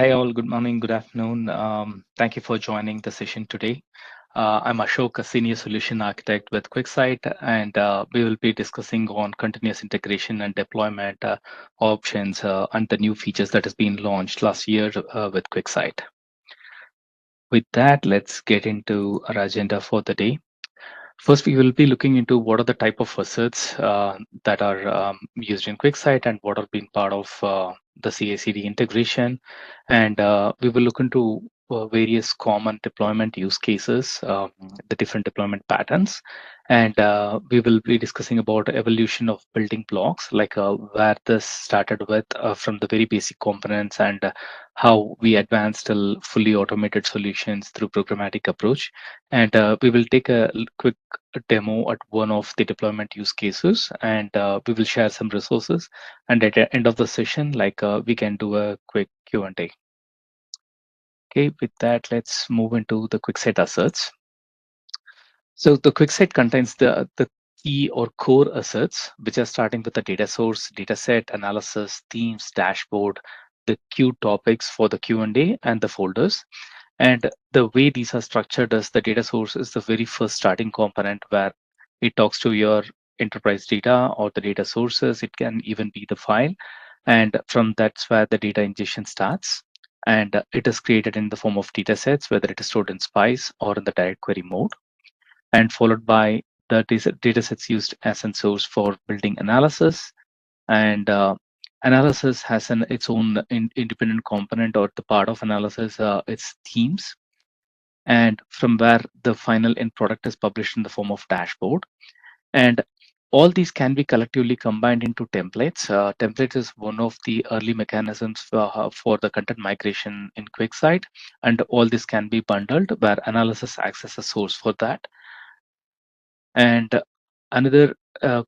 Hi all, good morning, good afternoon. Thank you for joining the session today. I'm Ashok, a senior solution architect with QuickSight, and we will be discussing on continuous integration and deployment options and the new features that has been launched last year with QuickSight. With that, let's get into our agenda for the day. First, we will be looking into what are the type of assets that are used in QuickSight and what are being part of the CI/CD integration. And we will look into various common deployment use cases, the different deployment patterns. And we will be discussing about evolution of building blocks, like where this started with from the very basic components and how we advanced till fully automated solutions through programmatic approach. And we will take a quick demo at one of the deployment use cases, and we will share some resources. And at the end of the session, we can do a quick Q&A. Okay, with that, let's move into the QuickSight assets. So the QuickSight contains the key or core assets, which are starting with the data source, data set, analysis, themes, dashboard, the Q topics for the Q&A, and the folders. And the way these are structured is the data source is the very first starting component where it talks to your enterprise data or the data sources. It can even be the file. And from that's where the data ingestion starts. And it is created in the form of data sets, whether it is stored in Spice or in the direct query mode, and followed by the data sets used as a source for building analysis. And analysis has its own independent component, or the part of analysis, its themes, and from where the final end product is published in the form of dashboard. And all these can be collectively combined into templates. Templates is one of the early mechanisms for the content migration in QuickSight, and all this can be bundled where analysis acts as a source for that. And another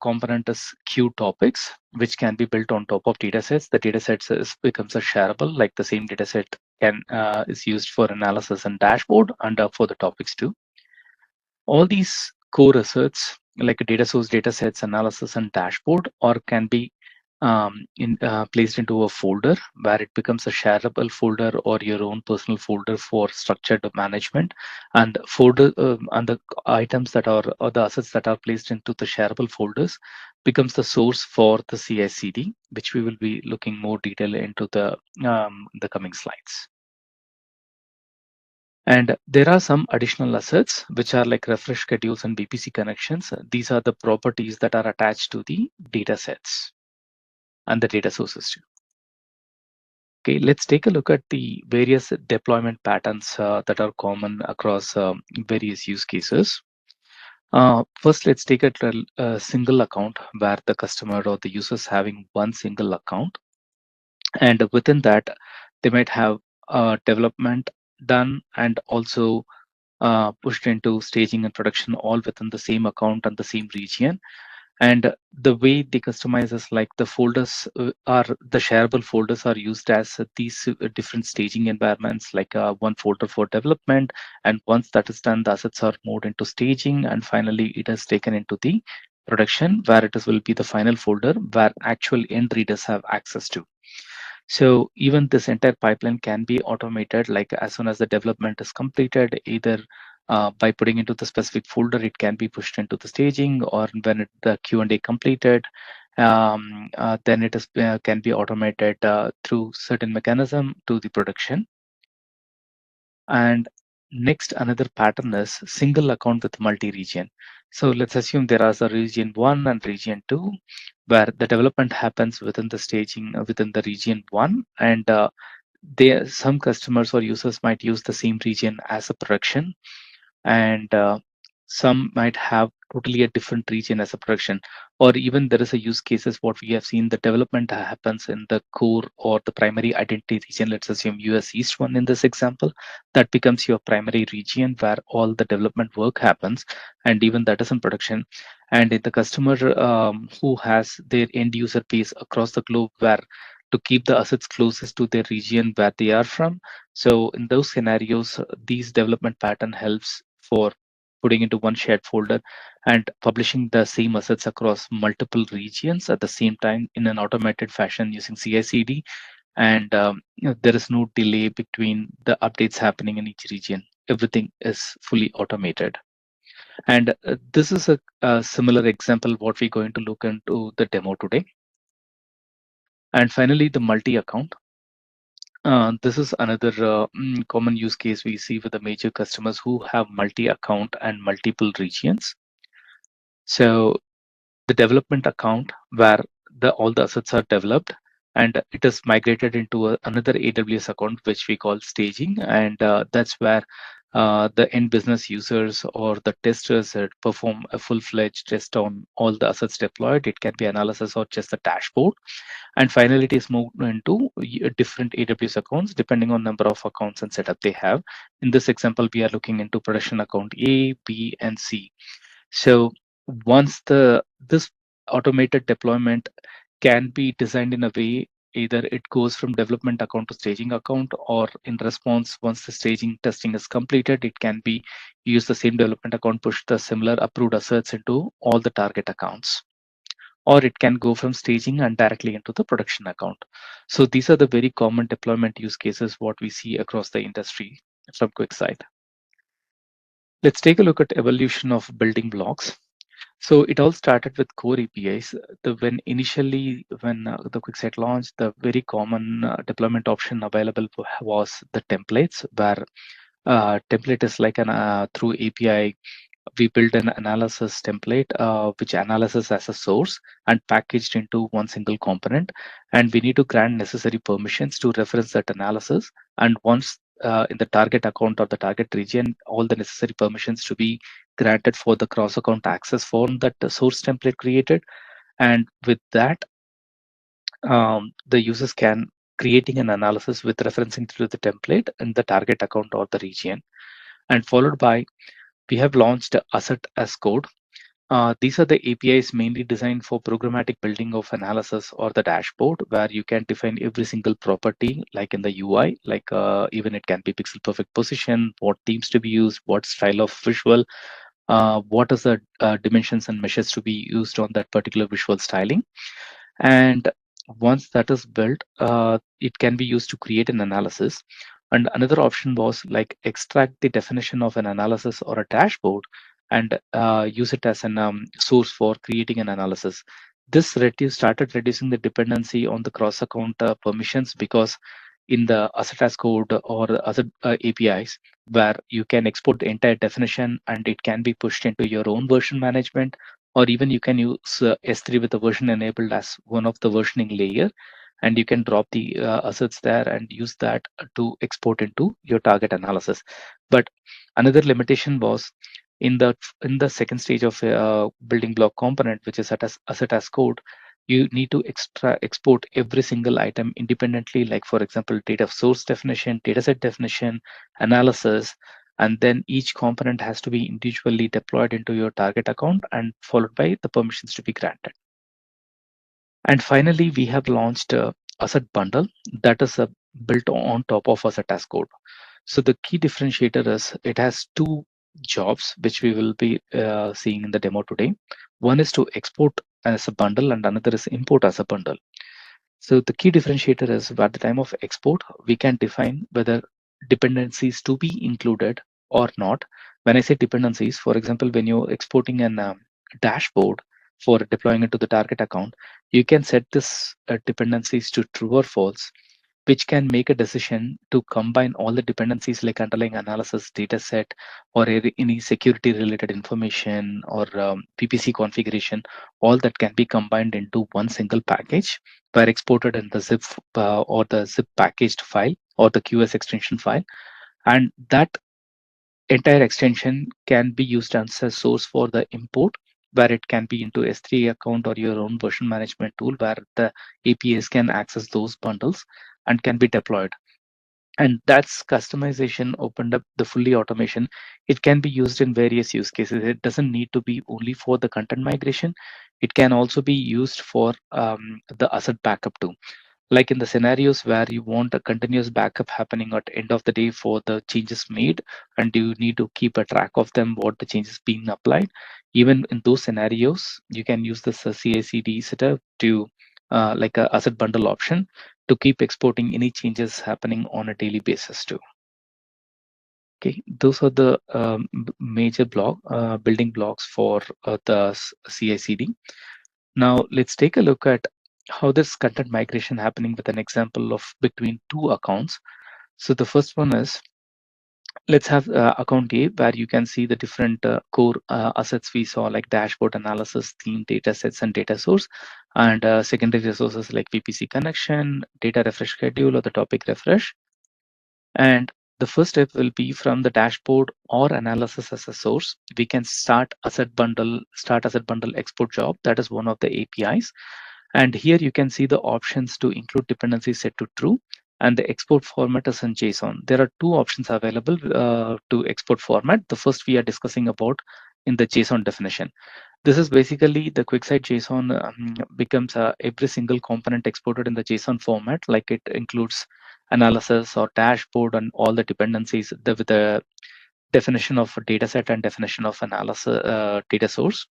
component is Q topics, which can be built on top of datasets. The datasets becomes a shareable, like the same dataset is used for analysis and dashboard, and for the topics too. All these core assets, like a data source, data sets, analysis, and dashboard, or can be placed into a folder where it becomes a shareable folder or your own personal folder for structured management. And folder and the items that are, or the assets that are placed into the shareable folders, becomes the source for the CI/CD, which we will be looking more detail into the coming slides. And there are some additional assets which are like refresh schedules and VPC connections. These are the properties that are attached to the data sets and the data sources too. Okay, let's take a look at the various deployment patterns that are common across various use cases. First, let's take a single account where the customer or the users having one single account. And within that, they might have development done and also pushed into staging and production all within the same account and the same region. And the way they customize is like the folders are the shareable folders are used as these different staging environments, like one folder for development. And once that is done, the assets are moved into staging, and finally it is taken into the production, where it is will be the final folder where actual end readers have access to. So even this entire pipeline can be automated, like as soon as the development is completed, either by putting into the specific folder, it can be pushed into the staging, or when the Q&A completed, then it is can be automated through certain mechanism to the production. And next, another pattern is single account with multi-region. So let's assume there is a region 1 and region 2, where the development happens within the staging within the region 1, and some customers or users might use the same region as a production, and some might have totally a different region as a production. Or even there is a use cases what we have seen, the development happens in the core or the primary identity region. Let's assume US East 1 in this example. That becomes your primary region where all the development work happens, and even that is in production. And in the customer who has their end user base across the globe, where to keep the assets closest to their region where they are from. So in those scenarios, these development pattern helps for putting into one shared folder and publishing the same assets across multiple regions at the same time in an automated fashion using CI/CD. and there is no delay between the updates happening in each region. Everything is fully automated. And this is a similar example what we're going to look into the demo today. And finally, the multi-account. This is another common use case we see with the major customers who have multi-account and multiple regions. So the development account where all the assets are developed, and it is migrated into another AWS account which we call staging, and that's where the end business users or the testers perform a full-fledged test on all the assets deployed. It can be analysis or just the dashboard, and finally it is moved into different AWS accounts depending on number of accounts and setup they have. In this example, we are looking into production account A, B, and C. So once this automated deployment can be designed in a way, either it goes from development account to staging account, or in response, once the staging testing is completed, it can be use the same development account, push the similar approved assets into all the target accounts, or it can go from staging and directly into the production account. So these are the very common deployment use cases what we see across the industry from QuickSight. Let's take a look at evolution of building blocks. So it all started with core APIs. When the QuickSight launched, the very common deployment option available was the templates, where template is like an through API we built an analysis template which analyzes as a source and packaged into one single component, and we need to grant necessary permissions to reference that analysis. And once in the target account or the target region, all the necessary permissions to be granted for the cross account access form that the source template created. And with that, the users can creating an analysis with referencing to the template in the target account or the region. And followed by, we have launched asset as code. These are the APIs mainly designed for programmatic building of analysis or the dashboard, where you can define every single property, like in the UI, like even it can be pixel perfect position, what themes to be used, what style of visual, what is the dimensions and measures to be used on that particular visual styling. And once that is built, it can be used to create an analysis. And another option was like extract the definition of an analysis or a dashboard and use it as an source for creating an analysis. This started reducing the dependency on the cross-account permissions, because in the asset as code or the asset APIs, where you can export the entire definition and it can be pushed into your own version management, or even you can use S3 with the version enabled as one of the versioning layer, and you can drop the assets there and use that to export into your target analysis. But another limitation was in the second stage of building block component, which is asset as code. You need to export every single item independently, like for example, data source definition, dataset definition, analysis, and then each component has to be individually deployed into your target account and followed by the permissions to be granted. And finally, we have launched asset bundle that is built on top of asset as code. So the key differentiator is it has two jobs which we will be seeing in the demo today. One is to export as a bundle and another is import as a bundle. So the key differentiator is at the time of export, we can define whether dependencies to be included or not. When I say dependencies, for example, when you're exporting an dashboard for deploying it to the target account, you can set this dependencies to true or false, which can make a decision to combine all the dependencies like underlying analysis data set or any security related information or PPC configuration. All that can be combined into one single package were exported in the zip or the zip packaged file or the QS extension file. And that entire extension can be used as a source for the import, where it can be into S3 account or your own version management tool, where the APIs can access those bundles and can be deployed. And that's customization opened up the fully automation. It can be used in various use cases. It doesn't need to be only for the content migration. It can also be used for the asset backup too, like in the scenarios where you want a continuous backup happening at end of the day for the changes made, and you need to keep a track of them, what the changes being applied. Even in those scenarios, you can use this CI/CD setup to like a asset bundle option, to keep exporting any changes happening on a daily basis too. Okay, those are the major building blocks for the CI/CD. Now let's take a look at how this content migration happening with an example of between two accounts. So the first one is, let's have account A, where you can see the different core assets we saw, like dashboard analysis, theme, data sets, and data source, and secondary resources like VPC connection, data refresh schedule, or the topic refresh. And the first step will be from the dashboard or analysis as a source. We can start asset bundle export job. That is one of the APIs. And here you can see the options to include dependencies set to true. And the export format is in JSON. There are two options available to export format. The first we are discussing about in the JSON definition. This is basically the QuickSight JSON becomes every single component exported in the JSON format, like it includes analysis or dashboard and all the dependencies with the definition of a data set and definition of analysis data source.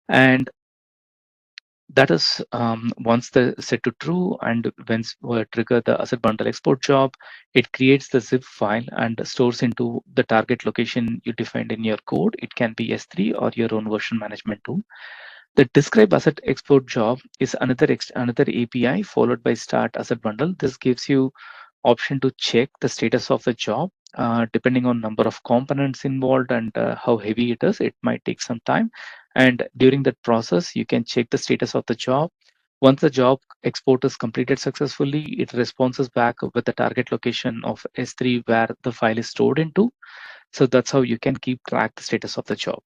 And that is once the set to true, and when we trigger the asset bundle export job, it creates the zip file and stores into the target location you defined in your code. It can be S3 or your own version management tool. The describe asset export job is another API followed by start asset bundle. This gives you option to check the status of a job. Depending on number of components involved and how heavy it is, it might take some time. And during that process, you can check the status of the job. Once the job export is completed successfully, it responds back with the target location of S3 where the file is stored into. So that's how you can keep track the status of the job.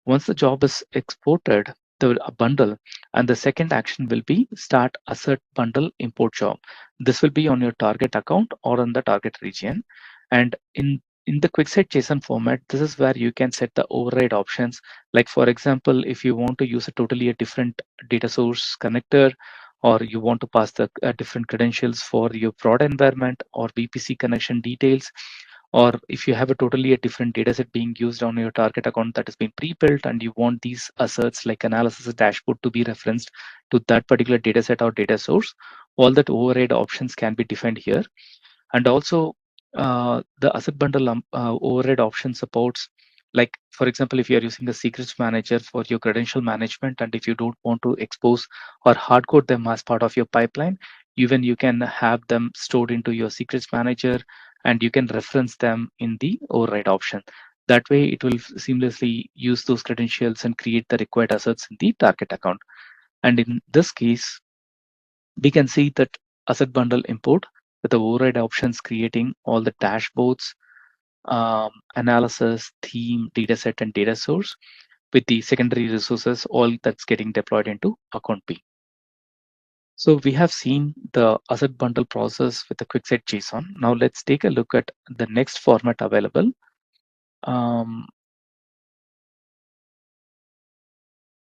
Once the job is exported, the bundle, and the second action will be start asset bundle import job. This will be on your target account or on the target region. And in the QuickSight JSON format, this is where you can set the override options. Like for example, if you want to use a different data source connector, or you want to pass the different credentials for your prod environment or VPC connection details, or if you have a different data set being used on your target account that has been pre-built and you want these asserts like analysis dashboard to be referenced to that particular data set or data source, all that override options can be defined here. And also the asset bundle override option supports, like for example, if you are using a secrets manager for your credential management, and if you don't want to expose or hardcode them as part of your pipeline, even you can have them stored into your secrets manager and you can reference them in the override option. That way it will seamlessly use those credentials and create the required assets in the target account. And in this case, we can see that asset bundle import with the override options creating all the dashboards, analysis, theme, dataset, and data source with the secondary resources, all that's getting deployed into account B. So we have seen the asset bundle process with the QuickSight JSON. Now let's take a look at the next format available,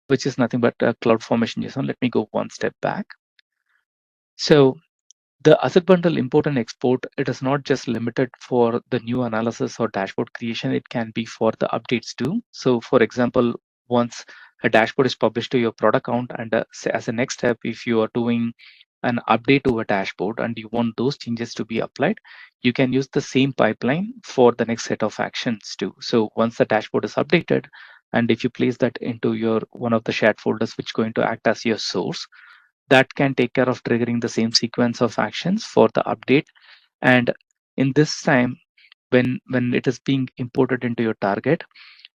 which is nothing but a CloudFormation JSON. Let me go one step back. So the asset bundle import and export, it is not just limited for the new analysis or dashboard creation, it can be for the updates too. So for example, once a dashboard is published to your product account, and as a next step, if you are doing an update to a dashboard and you want those changes to be applied, you can use the same pipeline for the next set of actions too. So once the dashboard is updated, and if you place that into your one of the shared folders, which is going to act as your source, that can take care of triggering the same sequence of actions for the update. And in this time, when it is being imported into your target,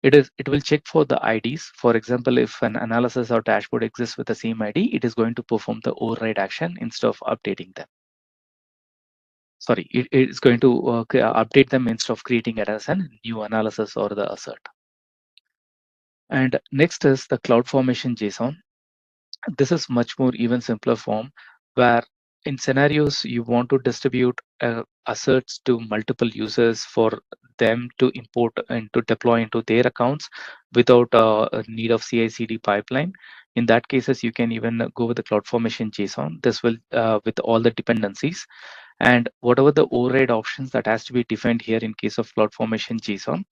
it will check for the IDs. For example, if an analysis or dashboard exists with the same ID, it is going to perform the override action instead of updating them. Sorry, it is going to update them instead of creating it as a new analysis or the assert. And next is the CloudFormation JSON. This is much more even simpler form, where in scenarios you want to distribute asserts to multiple users for them to import and to deploy into their accounts without a need of CI/CD pipeline. In that cases, you can even go with the CloudFormation JSON. This will with all the dependencies and whatever the override options that has to be defined here in case of CloudFormation JSON.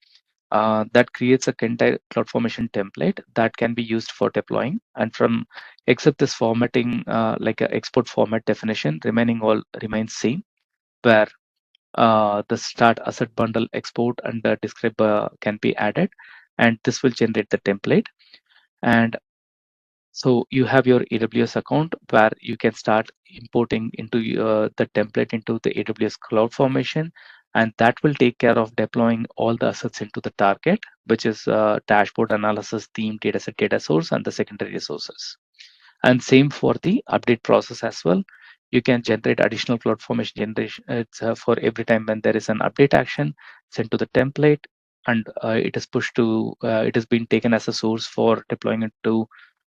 that creates a entire CloudFormation template that can be used for deploying. And from except this formatting, like a export format definition, remaining all remains same, where the start asset bundle export and the describe can be added, and this will generate the template. And so you have your AWS account where you can start importing into the template into the AWS CloudFormation, and that will take care of deploying all the assets into the target, which is dashboard analysis, theme, dataset, data source, and the secondary resources. And same for the update process as well. You can generate additional CloudFormation generation. It's for every time when there is an update action sent to the template, and it is pushed to. It has been taken as a source for deploying it to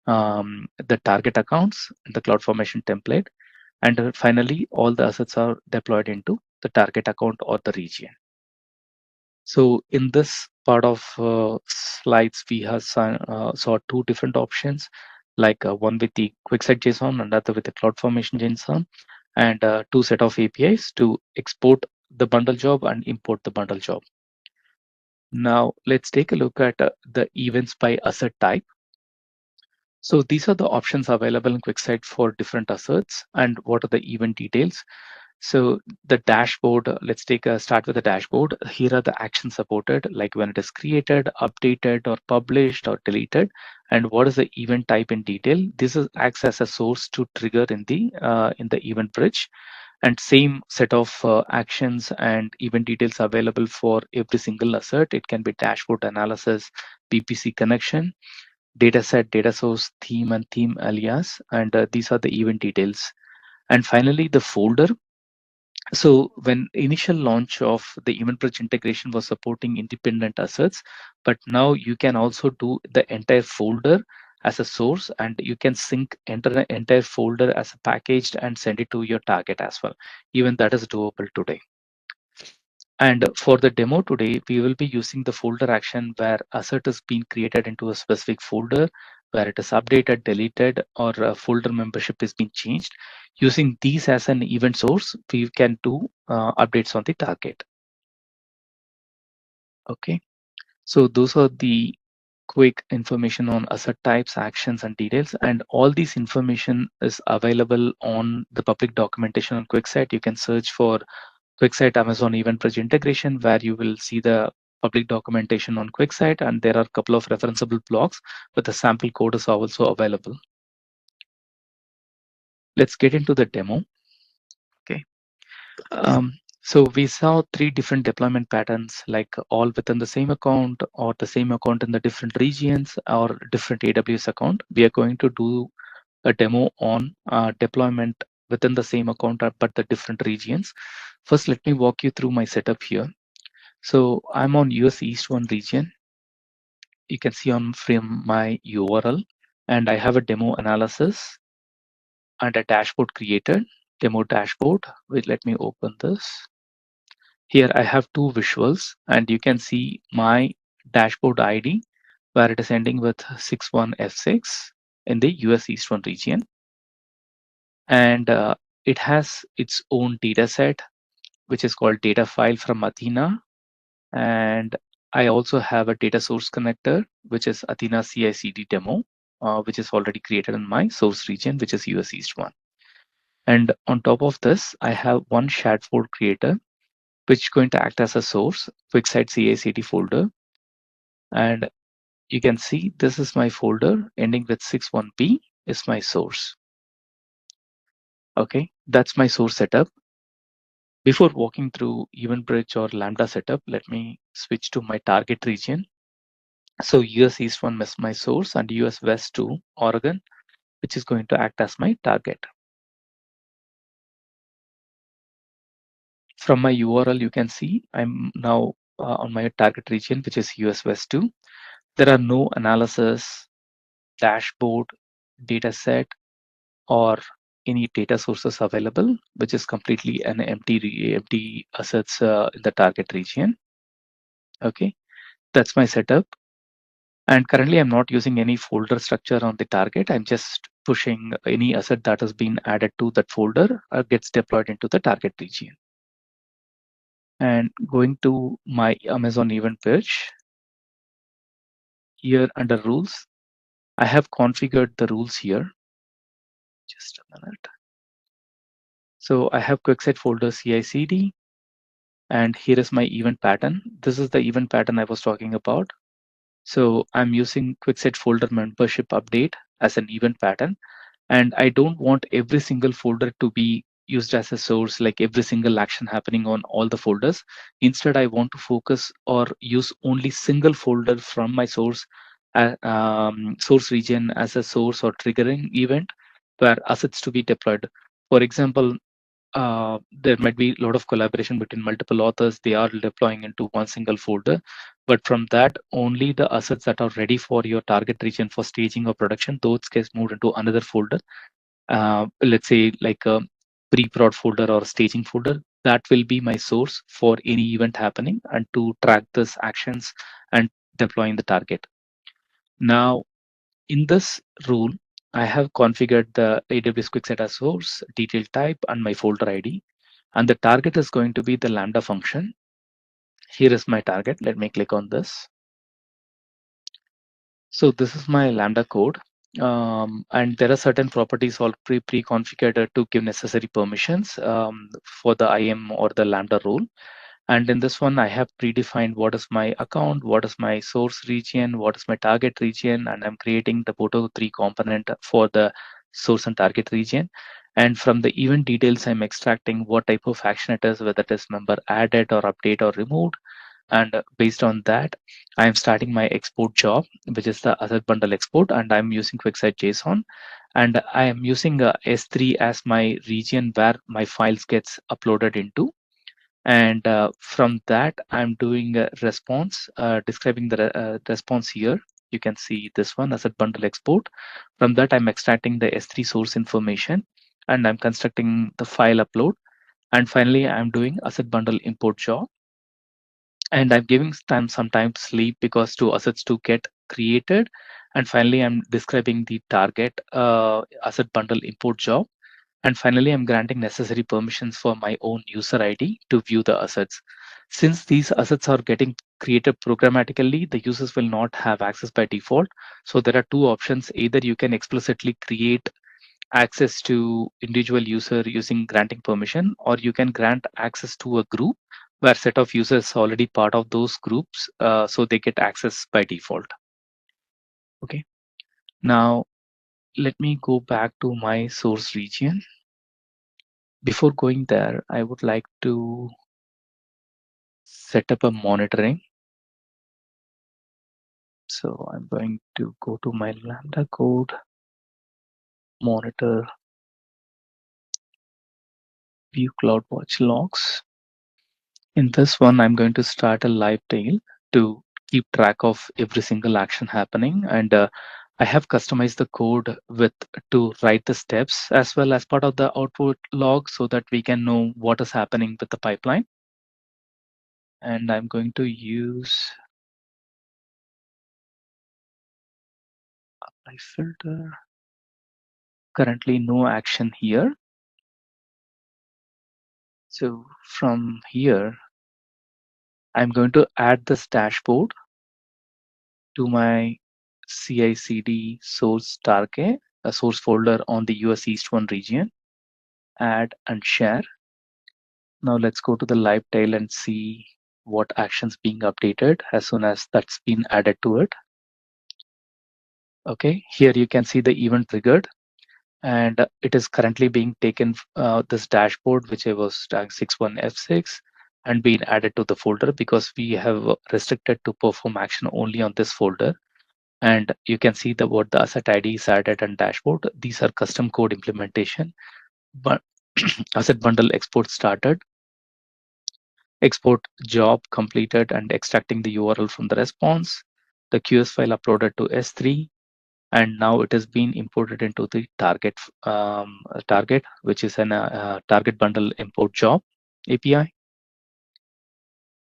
the target accounts in the CloudFormation template. And finally, all the assets are deployed into the target account or the region. So in this part of slides, we have saw two different options, like one with the QuickSight JSON, another with the CloudFormation JSON, and two set of APIs to export the bundle job and import the bundle job. Now let's take a look at the events by asset type. So these are the options available in QuickSight for different assets, and what are the event details. So the dashboard, let's take a start with the dashboard. Here are the actions supported, like when it is created, updated, or published, or deleted, and what is the event type in detail. This is acts as a source to trigger in the event bridge, and same set of actions and event details available for every single asset. It can be dashboard analysis, PPC connection, dataset, data source, theme, and theme alias, and these are the event details. And finally, the folder. So when initial launch of the EventBridge integration was supporting independent assets, but now you can also do the entire folder as a source, and you can sync enter the entire folder as a packaged and send it to your target as well. Even that is doable today. And for the demo today, we will be using the folder action where asset is being created into a specific folder, where it is updated, deleted, or a folder membership is being changed. Using these as an event source, we can do updates on the target. Okay, so those are the quick information on asset types, actions, and details. And all this information is available on the public documentation on QuickSight. You can search for QuickSight Amazon EventBridge integration, where you will see the public documentation on QuickSight, and there are a couple of referenceable blocks with the sample code is also available. Let's get into the demo. Okay. So we saw three different deployment patterns, like all within the same account, or the same account in the different regions, or different AWS account. We are going to do a demo on deployment within the same account, but the different regions. First, let me walk you through my setup here. So I'm on US East 1 region. You can see on from my URL, and I have a demo analysis and a dashboard created, demo dashboard. Wait, let me open this. Here I have two visuals, and you can see my dashboard ID, where it is ending with 61F6 in the US East 1 region. And it has its own data set, which is called data file from Athena. And I also have a data source connector, which is Athena CI/CD demo, which is already created in my source region, which is US East 1. And on top of this, I have one shared folder creator, which is going to act as a source, QuickSight CI/CD folder. And you can see this is my folder ending with 61P is my source. Okay, that's my source setup. Before walking through EventBridge or Lambda setup, let me switch to my target region. So US East 1 is my source, and US West 2, Oregon, which is going to act as my target. From my URL, you can see I'm now on my target region, which is US West 2. There are no analysis, dashboard, data set, or any data sources available, which is completely an empty assets in the target region. Okay, that's my setup. And currently, I'm not using any folder structure on the target. I'm just pushing any asset that has been added to that folder gets deployed into the target region. And going to my Amazon event page, Here under rules, I have configured the rules here. Just a minute. So I have QuickSight folder CI/CD, and here is my event pattern. This is the event pattern I was talking about. So I'm using QuickSight folder membership update as an event pattern. And I don't want every single folder to be used as a source, like every single action happening on all the folders. Instead, I want to focus or use only single folder from my source region as a source or triggering event where assets to be deployed. For example, there might be a lot of collaboration between multiple authors. They are deploying into one single folder, but from that, only the assets that are ready for your target region for staging or production, those gets moved into another folder. Let's say like a pre-prod folder or staging folder. That will be my source for any event happening and to track this actions and deploying the target. Now, in this rule, I have configured the AWS QuickSight as source, detail type, and my folder ID. And the target is going to be the Lambda function. Here is my target. Let me click on this. So this is my Lambda code. And there are certain properties all pre-configured to give necessary permissions for the IAM or the Lambda role. And in this one, I have predefined what is my account, what is my source region, what is my target region, and I'm creating the Boto3 component for the source and target region. And from the event details, I'm extracting what type of action it is, whether it is member added or update or removed. And based on that, I'm starting my export job, which is the asset bundle export, and I'm using QuickSight JSON. And I am using S3 as my region where my files gets uploaded into. And from that, I'm doing a response, describing the response here. You can see this one, asset bundle export. From that, I'm extracting the S3 source information, and I'm constructing the file upload. And finally, I'm doing asset bundle import job, and I'm giving some time to sleep because two assets to get created. And finally, I'm describing the target asset bundle import job. And finally, I'm granting necessary permissions for my own user ID to view the assets. Since these assets are getting created programmatically, the users will not have access by default. So there are two options. Either you can explicitly create access to individual user using granting permission, or you can grant access to a group where set of users already part of those groups, so they get access by default. Okay. Now let me go back to my source region. Before going there, I would like to set up a monitoring. So I'm going to go to my Lambda code, monitor, view CloudWatch logs. In this one, I'm going to start a live tail to keep track of every single action happening. And I have customized the code with to write the steps as well as part of the output log so that we can know what is happening with the pipeline. And I'm going to use my filter. Currently no action here. So from here, I'm going to add this dashboard to my CI/CD source target, a source folder on the US East 1 region. Add and share. Now let's go to the live tail and see what actions being updated as soon as that's been added to it. Okay, here you can see the event triggered, and it is currently being taken this dashboard, which I was tag 61F6, and being added to the folder because we have restricted to perform action only on this folder. And you can see the what the asset ID is added and dashboard. These are custom code implementation, but asset bundle export started, export job completed, and extracting the URL from the response. The QS file uploaded to S3, and now it has been imported into the target, which is an target bundle import job API.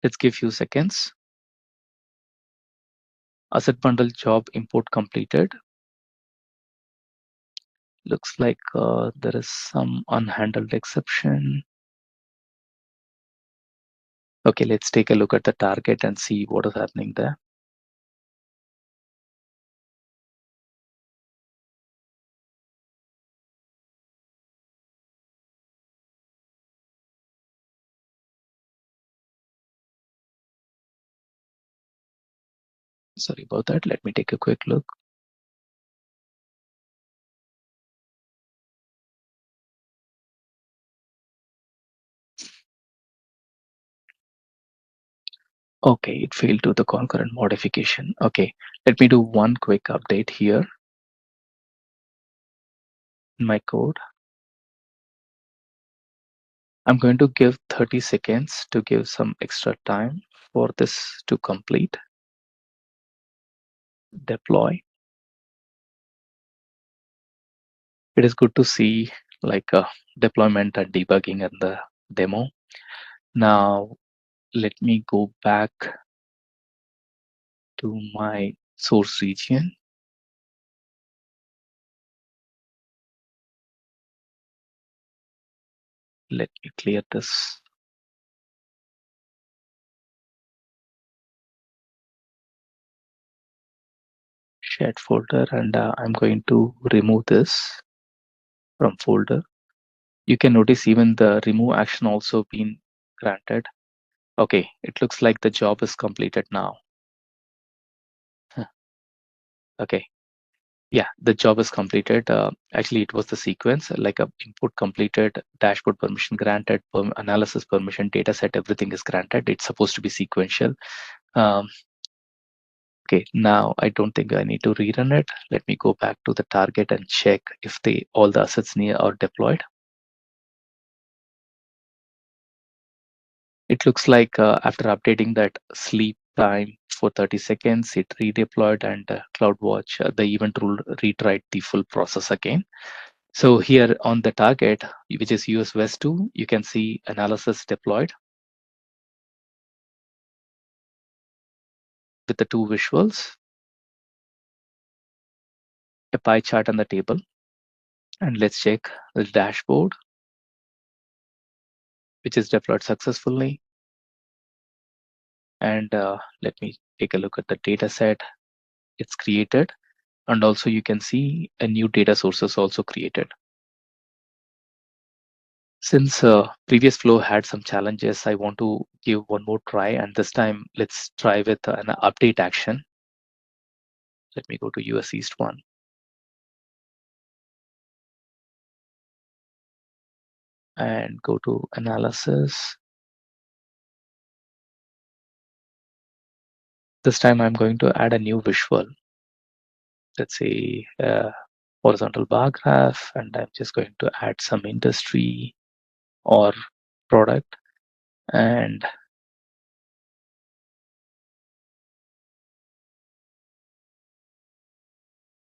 Let's give few seconds. Asset bundle job import completed. Looks like there is some unhandled exception. Okay, let's take a look at the target and see what is happening there. Sorry about that. Let me take a quick look. Okay, it failed to the concurrent modification. Okay, let me do one quick update here in my code. I'm going to give 30 seconds to give some extra time for this to complete. Deploy. It is good to see like a deployment and debugging in the demo. Now, let me go back to my source region. Let me clear this. Shared folder, and I'm going to remove this from folder. You can notice even the remove action also been granted. Okay, it looks like the job is completed now. Okay, yeah, the job is completed. Actually, it was the sequence like a input completed, dashboard permission granted, analysis permission, data set, everything is granted. It's supposed to be sequential. Um, okay, now I don't think I need to rerun it. Let me go back to the target and check if all the assets near are deployed. It looks like after updating that sleep time for 30 seconds, it redeployed and CloudWatch, the event rule retried the full process again. So here on the target, which is US West 2, you can see analysis deployed with the two visuals, a pie chart on the table. And let's check the dashboard, which is deployed successfully. And let me take a look at the data set it's created. And also you can see a new data sources also created. Since previous flow had some challenges, I want to give one more try, and this time let's try with an update action. Let me go to US East 1. And go to analysis. This time I'm going to add a new visual. Let's say horizontal bar graph, and I'm just going to add some industry or product, and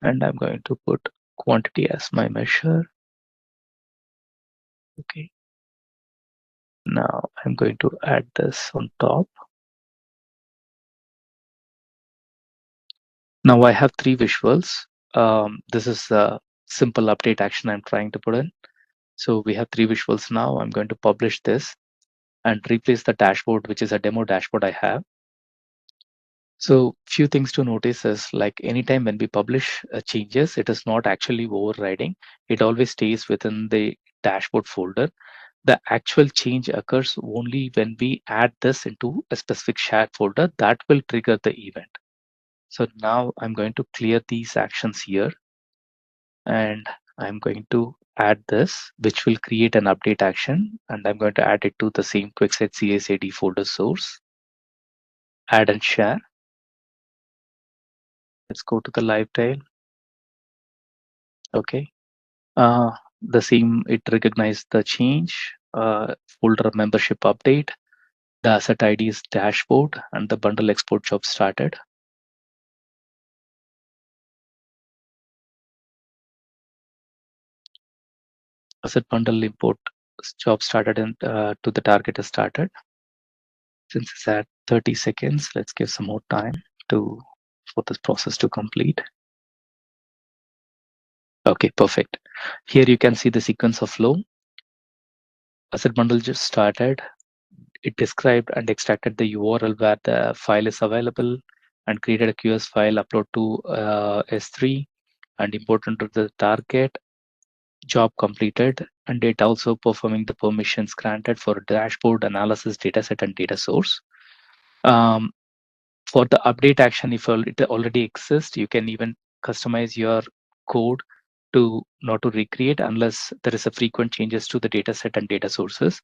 I'm going to put quantity as my measure. Okay. Now I'm going to add this on top. Now I have three visuals. This is a simple update action I'm trying to put in. So we have three visuals now. I'm going to publish this and replace the dashboard, which is a demo dashboard I have. So few things to notice is like anytime when we publish changes, it is not actually overriding. It always stays within the dashboard folder. The actual change occurs only when we add this into a specific shared folder that will trigger the event. So now I'm going to clear these actions here, and I'm going to add this, which will create an update action, and I'm going to add it to the same QuickSight CSAD folder source. Add and share. Let's go to the live tail. Okay. Uh, the same, it recognized the change, folder membership update, the asset ID is dashboard, and the bundle export job started. Asset bundle import job started and to the target is started. Since it's at 30 seconds, let's give some more time for this process to complete. Okay, perfect. Here you can see the sequence of flow. Asset bundle just started. It described and extracted the URL where the file is available and created a QS file, upload to S3 and import into the target. Job completed, and it also performing the permissions granted for dashboard analysis, dataset, and data source. Um, For the update action, if it already exists, you can even customize your code to not to recreate unless there is a frequent changes to the data set and data sources.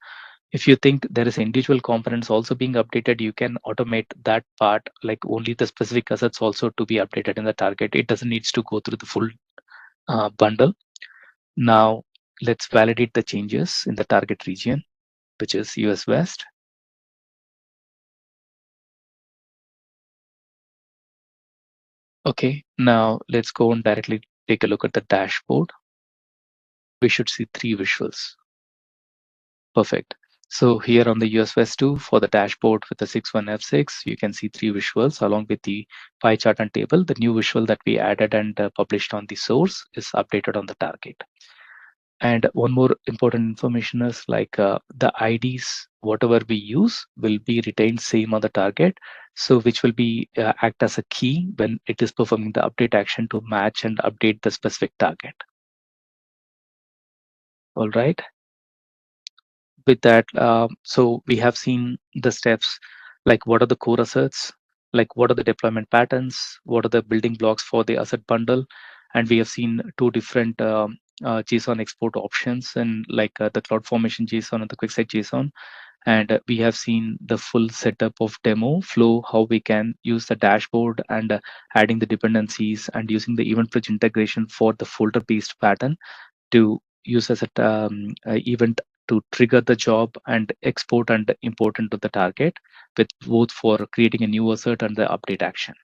If you think there is individual components also being updated, you can automate that part, like only the specific assets also to be updated in the target. It doesn't needs to go through the full bundle. Now let's validate the changes in the target region, which is US West. Okay, now let's go and directly take a look at the dashboard. We should see three visuals. Perfect. So here on the US West 2 for the dashboard with the 61F6, you can see three visuals along with the pie chart and table. The new visual that we added and published on the source is updated on the target. And one more important information is like the IDs, whatever we use will be retained same on the target. So which will be act as a key when it is performing the update action to match and update the specific target. All right. With that, so we have seen the steps, like what are the core assets, like what are the deployment patterns, what are the building blocks for the asset bundle, and we have seen two different JSON export options, and like the CloudFormation JSON and the QuickSight JSON. And we have seen the full setup of demo flow, how we can use the dashboard and adding the dependencies and using the event bridge integration for the folder-based pattern to use as a event to trigger the job and export and import into the target with both for creating a new assert and the update action.